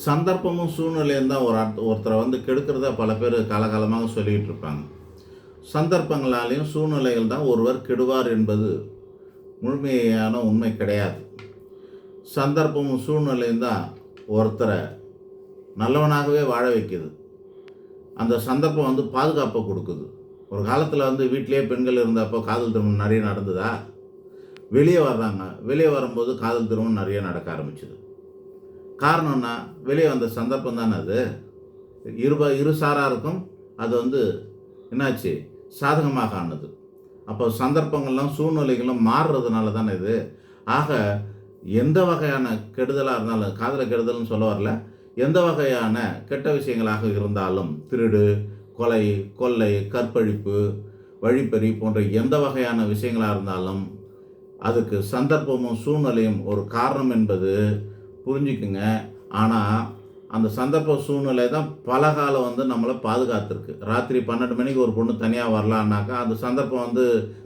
சந்தர்ப்பமும் சூழ்நிலையும் தான் ஒருத்தரை கெடுக்கிறத பல பேர் காலகாலமாக சொல்லிக்கிட்டு இருப்பாங்க. சந்தர்ப்பங்களாலேயும் சூழ்நிலைகள் தான் ஒருவர் கெடுவார் என்பது முழுமையான உண்மை கிடையாது. சந்தர்ப்பமும் சூழ்நிலையும் தான் ஒருத்தரை நல்லவனாகவே வாழ வைக்குது. அந்த சந்தர்ப்பம் பாதுகாப்பை கொடுக்குது. ஒரு காலத்தில் வீட்டிலேயே பெண்கள் இருந்தப்போ காதல் திருமணம் நிறைய நடந்ததா? வெளியே வர்றாங்க. வெளியே வரும்போது காதல் திருமணம் நிறைய நடக்க ஆரம்பிச்சுது. காரணம்னா வெளியே வந்த சந்தர்ப்பம் தானே அது. இரு சாராருக்கும் அது என்னாச்சு, சாதகமாக ஆனது. அப்போ சந்தர்ப்பங்கள்லாம் சூழ்நிலைகளும் மாறுறதுனால தானே இது. ஆக எந்த வகையான கெடுதலாக இருந்தாலும், காதலை கெடுதல்னு சொல்ல வரல, எந்த வகையான கெட்ட விஷயங்களாக இருந்தாலும், திருடு, கொலை, கொள்ளை, கற்பழிப்பு, வழிப்பறி போன்ற எந்த வகையான விஷயங்களாக இருந்தாலும் அதுக்கு சந்தர்ப்பமும் சூழ்நிலையும் ஒரு காரணம் என்பது புரிஞ்சுக்குங்க. ஆனால் அந்த சந்தர்ப்ப சூழ்நிலை தான் பல காலம் நம்மளை பாதுகாத்துருக்கு. ராத்திரி 12 மணிக்கு ஒரு பொண்ணு தனியாக வரலான்னாக்கா அந்த சந்தர்ப்பம்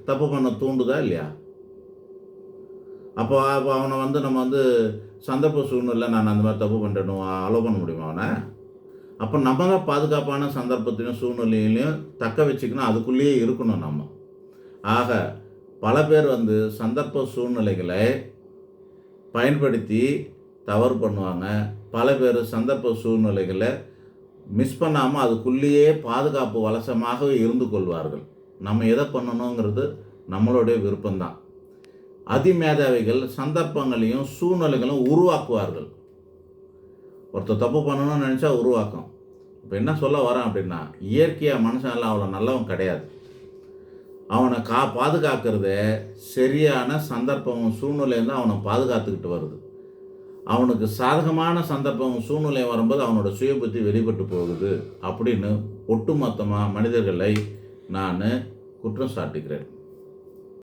தப்பு பண்ண தூண்டுதா இல்லையா? அப்போ அவனை நம்ம சந்தர்ப்ப சூழ்நிலை நான் அந்த மாதிரி தப்பு பண்ணிட்டேன்னு அலோவ் பண்ண முடியுமா அவனை? அப்போ நம்ம தான் பாதுகாப்பான சந்தர்ப்பத்திலையும் சூழ்நிலையிலையும் தக்க வச்சுக்கணும், அதுக்குள்ளேயே இருக்கணும் நம்ம. ஆக பல பேர் சந்தர்ப்ப சூழ்நிலைகளை பயன்படுத்தி தவறு பண்ணுவாங்க. பல பேர் சந்தர்ப்ப சூழ்நிலைகளை மிஸ் பண்ணாமல் அதுக்குள்ளேயே பாதுகாப்பு வலசமாகவே இருந்து கொள்வார்கள். நம்ம எதை பண்ணணுங்கிறது நம்மளுடைய விருப்பம்தான். அதிமேதாவிகள் சந்தர்ப்பங்களையும் சூழ்நிலைகளும் உருவாக்குவார்கள். ஒருத்தர் தப்பு பண்ணணும்னு நினச்சா உருவாக்கும். இப்போ என்ன சொல்ல வரேன் அப்படின்னா, இயற்கையாக மனுஷனெல்லாம் அவ்வளோ நல்லவன் கிடையாது. அவனை பாதுகாக்கிறது சரியான சந்தர்ப்பமும் சூழ்நிலையும் தான் அவனை பாதுகாத்துக்கிட்டு வருது. அவனுக்கு சாதகமான சந்தர்ப்பமும் சூழ்நிலையும் வரும்போது அவனோட சுய புத்தி வெளிப்பட்டு போகுது அப்படின்னு ஒட்டுமொத்தமாக மனிதர்களை நான் குற்றம் சாட்டுகிறேன்.